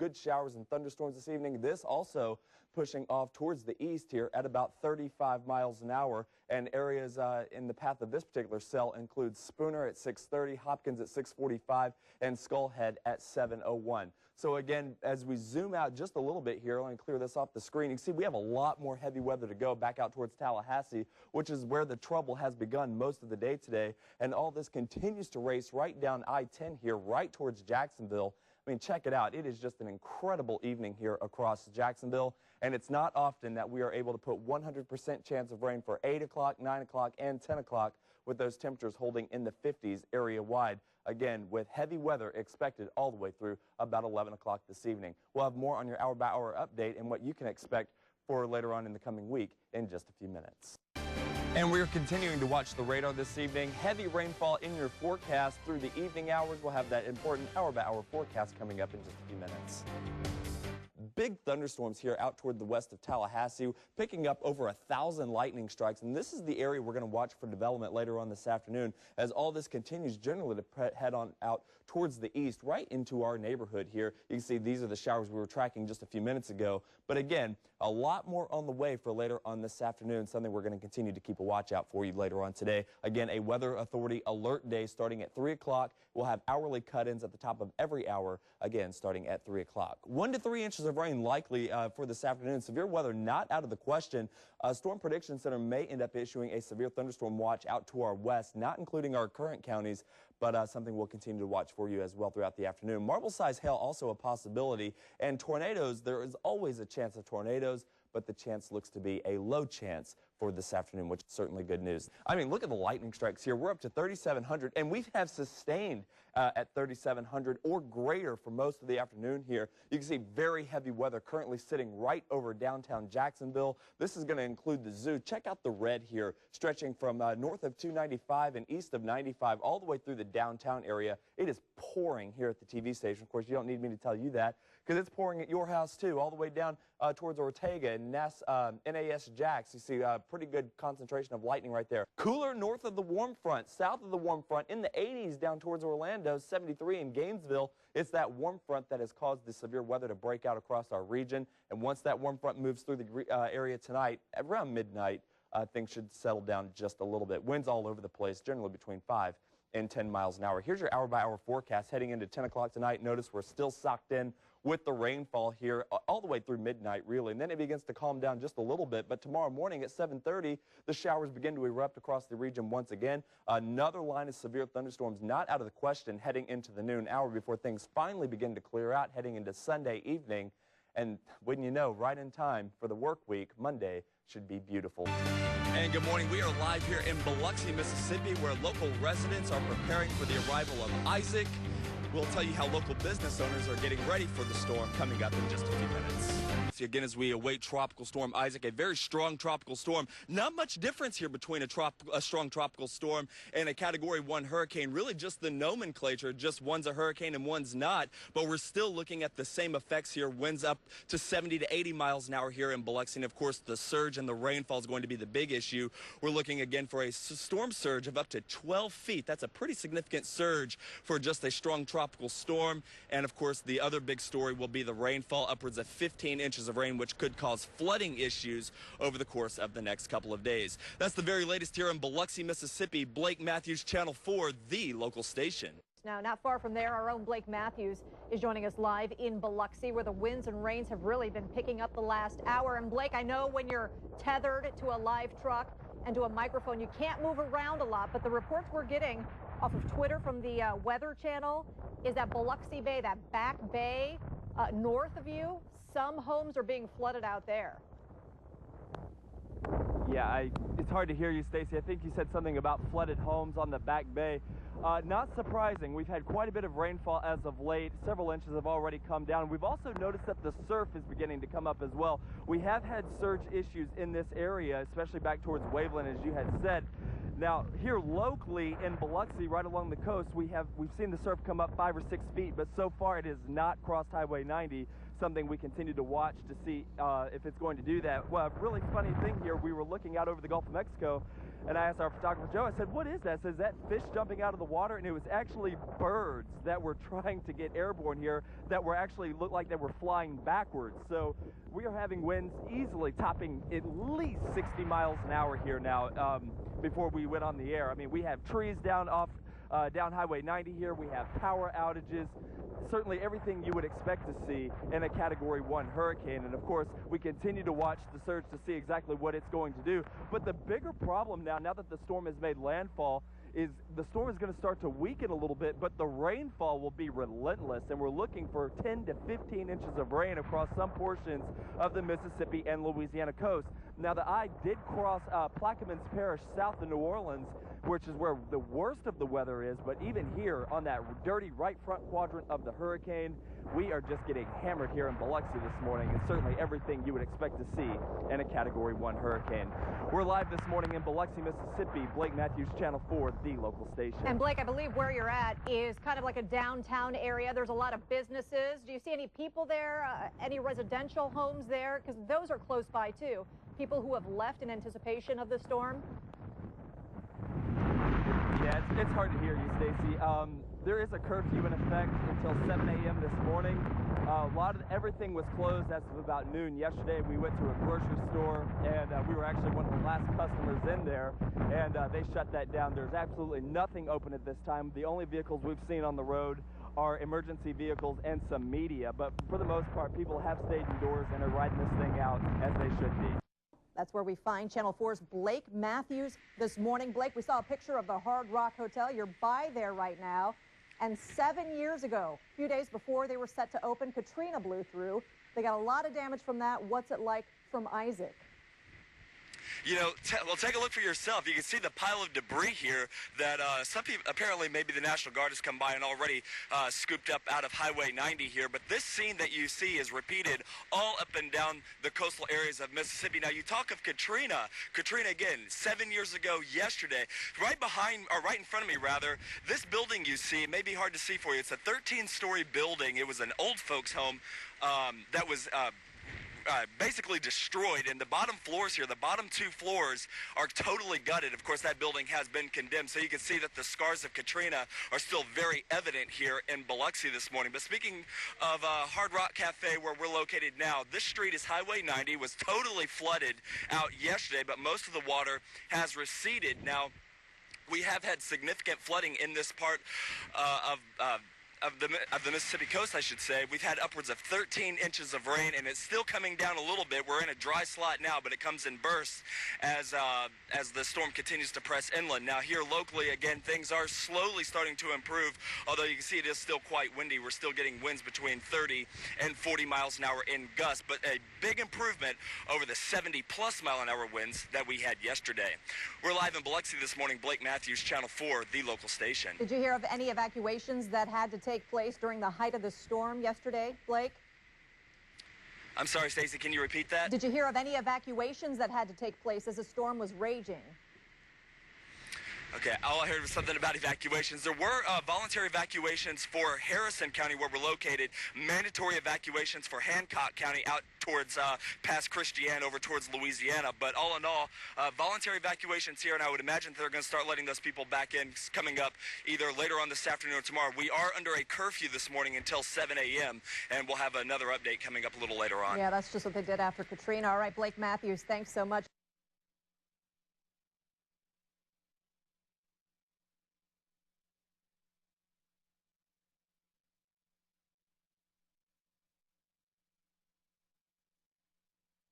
good showers and thunderstorms this evening. This also pushing off towards the east here at about 35 miles an hour. And areas in the path of this particular cell include Spooner at 6:30, Hopkins at 6:45, and Skullhead at 7:01. So again, as we zoom out just a little bit here, let me clear this off the screen. You can see we have a lot more heavy weather to go back out towards Tallahassee, which is where the trouble has begun most of the day today. And all this continues to race right down I-10 here, right towards Jacksonville. I mean, check it out. It is just an incredible evening here across Jacksonville, and it's not often that we are able to put 100% chance of rain for 8 o'clock, 9 o'clock, and 10 o'clock with those temperatures holding in the 50s area-wide. Again, with heavy weather expected all the way through about 11 o'clock this evening. We'll have more on your hour-by-hour update and what you can expect for later on in the coming week in just a few minutes. And we're continuing to watch the radar this evening. Heavy rainfall in your forecast through the evening hours. We'll have that important hour-by-hour forecast coming up in just a few minutes. Big thunderstorms here out toward the west of Tallahassee, picking up over 1,000 lightning strikes. And this is the area we're going to watch for development later on this afternoon as all this continues generally to head on out towards the east, right into our neighborhood here. You can see these are the showers we were tracking just a few minutes ago. But again, a lot more on the way for later on this afternoon, something we're going to continue to keep a watch out for you later on today. Again, a Weather Authority alert day starting at 3 o'clock. We'll have hourly cut-ins at the top of every hour, again, starting at 3 o'clock. 1 to 3 inches of rain likely for this afternoon. Severe weather not out of the question. Storm Prediction Center may end up issuing a severe thunderstorm watch out to our west, not including our current counties, but something we'll continue to watch for you as well throughout the afternoon. Marble-sized hail also a possibility, and tornadoes, there is always a chance of tornadoes, but the chance looks to be a low chance for this afternoon, which is certainly good news. I mean, look at the lightning strikes here. We're up to 3,700, and we have sustained at 3,700 or greater for most of the afternoon here. You can see very heavy weather currently sitting right over downtown Jacksonville. This is going to include the zoo. Check out the red here, stretching from north of 295 and east of 95 all the way through the downtown area. It is pouring here at the TV station. Of course, you don't need me to tell you that, because it's pouring at your house too, all the way down towards Ortega and NAS Jax. You see a pretty good concentration of lightning right there. Cooler north of the warm front, south of the warm front, in the 80s down towards Orlando, 73 in Gainesville. It's that warm front that has caused the severe weather to break out across our region. And once that warm front moves through the area tonight, around midnight, things should settle down just a little bit. Winds all over the place, generally between 5 and 10 miles an hour. Here's your hour-by-hour forecast heading into 10 o'clock tonight. Notice we're still socked in with the rainfall here all the way through midnight, really. And then it begins to calm down just a little bit. But tomorrow morning at 7:30, the showers begin to erupt across the region once again. Another line of severe thunderstorms not out of the question heading into the noon hour before things finally begin to clear out heading into Sunday evening. And wouldn't you know, right in time for the work week, Monday should be beautiful. And good morning. We are live here in Biloxi, Mississippi, where local residents are preparing for the arrival of Isaac. We'll tell you how local business owners are getting ready for the storm coming up in just a few minutes. See, again, as we await Tropical Storm Isaac, a very strong tropical storm. Not much difference here between a strong tropical storm and a Category 1 hurricane. Really just the nomenclature, just one's a hurricane and one's not. But we're still looking at the same effects here. Winds up to 70 to 80 miles an hour here in Biloxi. And, of course, the surge and the rainfall is going to be the big issue. We're looking again for a storm surge of up to 12 feet. That's a pretty significant surge for just a strong tropical storm. And, of course, the other big story will be the rainfall, upwards of 15 inches of rain, which could cause flooding issues over the course of the next couple of days. That's the very latest here in Biloxi, Mississippi. Blake Matthews, Channel 4, the local station. Now, not far from there, our own Blake Matthews is joining us live in Biloxi, where the winds and rains have really been picking up the last hour. And Blake, I know when you're tethered to a live truck and to a microphone, you can't move around a lot, but the reports we're getting off of Twitter from the Weather Channel is that Biloxi Bay, that back bay north of you, some homes are being flooded out there. Yeah, it's hard to hear you, Stacy. I think you said something about flooded homes on the back bay. Not surprising. We've had quite a bit of rainfall as of late. Several inches have already come down. We've also noticed that the surf is beginning to come up as well. We have had surge issues in this area, especially back towards Waveland, as you had said. Now, here locally in Biloxi, right along the coast, we've seen the surf come up 5 or 6 feet, but so far it has not crossed Highway 90. Something we continue to watch to see if it's going to do that. Well, a really funny thing here, we were looking out over the Gulf of Mexico, and I asked our photographer Joe, I said, what is that? I said, is that fish jumping out of the water? And it was actually birds that were trying to get airborne here that were actually looked like they were flying backwards. So we are having winds easily topping at least 60 miles an hour here now before we went on the air. I mean, we have trees down Highway 90 here. We have power outages. Certainly everything you would expect to see in a Category 1 hurricane. And of course, we continue to watch the surge to see exactly what it's going to do. But the bigger problem now that the storm has made landfall, is the storm is going to start to weaken a little bit, but the rainfall will be relentless, and we're looking for 10 to 15 inches of rain across some portions of the Mississippi and Louisiana coast. Now, the eye did cross Plaquemines Parish south of New Orleans, which is where the worst of the weather is, but even here on that dirty right front quadrant of the hurricane, we are just getting hammered here in Biloxi this morning, and certainly everything you would expect to see in a Category 1 hurricane. We're live this morning in Biloxi, Mississippi. Blake Matthews, Channel 4, the local station. And Blake, I believe where you're at is kind of like a downtown area. There's a lot of businesses. Do you see any people there, any residential homes there? Because those are close by too. People who have left in anticipation of the storm. Yeah, it's hard to hear you, Stacy. There is a curfew in effect until 7 a.m. this morning. Everything was closed as of about noon yesterday. We went to a grocery store, and we were actually one of the last customers in there, and they shut that down. There's absolutely nothing open at this time. The only vehicles we've seen on the road are emergency vehicles and some media, but for the most part, people have stayed indoors and are riding this thing out as they should be. That's where we find Channel 4's Blake Matthews this morning. Blake, we saw a picture of the Hard Rock Hotel. You're by there right now. And 7 years ago, a few days before they were set to open, Katrina blew through. They got a lot of damage from that. What's it like from Isaac? You know, well, take a look for yourself. You can see the pile of debris here that some people, apparently maybe the National Guard has come by and already scooped up out of Highway 90 here. But this scene that you see is repeated all up and down the coastal areas of Mississippi. Now, you talk of Katrina. Katrina, again, 7 years ago yesterday, right behind, or right in front of me, rather, this building you see, it may be hard to see for you. It's a 13-story building. It was an old folks' home that was basically destroyed, and the bottom floors here, the bottom 2 floors are totally gutted. Of course, that building has been condemned, so you can see that the scars of Katrina are still very evident here in Biloxi this morning. But speaking of Hard Rock Cafe, where we're located now, this street is Highway 90, was totally flooded out yesterday, but most of the water has receded. Now, we have had significant flooding in this part of the Mississippi coast, I should say. We've had upwards of 13 inches of rain, and it's still coming down a little bit. We're in a dry slot now, but it comes in bursts as the storm continues to press inland. Now, here locally, again, things are slowly starting to improve, although you can see it is still quite windy. We're still getting winds between 30 and 40 miles an hour in gusts, but a big improvement over the 70-plus mile-an-hour winds that we had yesterday. We're live in Biloxi this morning. Blake Matthews, Channel 4, the local station. Did you hear of any evacuations that had to take place during the height of the storm yesterday, Blake? I'm sorry, Stacey, can you repeat that? Did you hear of any evacuations that had to take place as the storm was raging? Okay, all I heard was something about evacuations. There were voluntary evacuations for Harrison County, where we're located, mandatory evacuations for Hancock County out towards past Christiane over towards Louisiana. But all in all, voluntary evacuations here, and I would imagine they're going to start letting those people back in coming up either later on this afternoon or tomorrow. We are under a curfew this morning until 7 a.m., and we'll have another update coming up a little later on. Yeah, that's just what they did after Katrina. All right, Blake Matthews, thanks so much.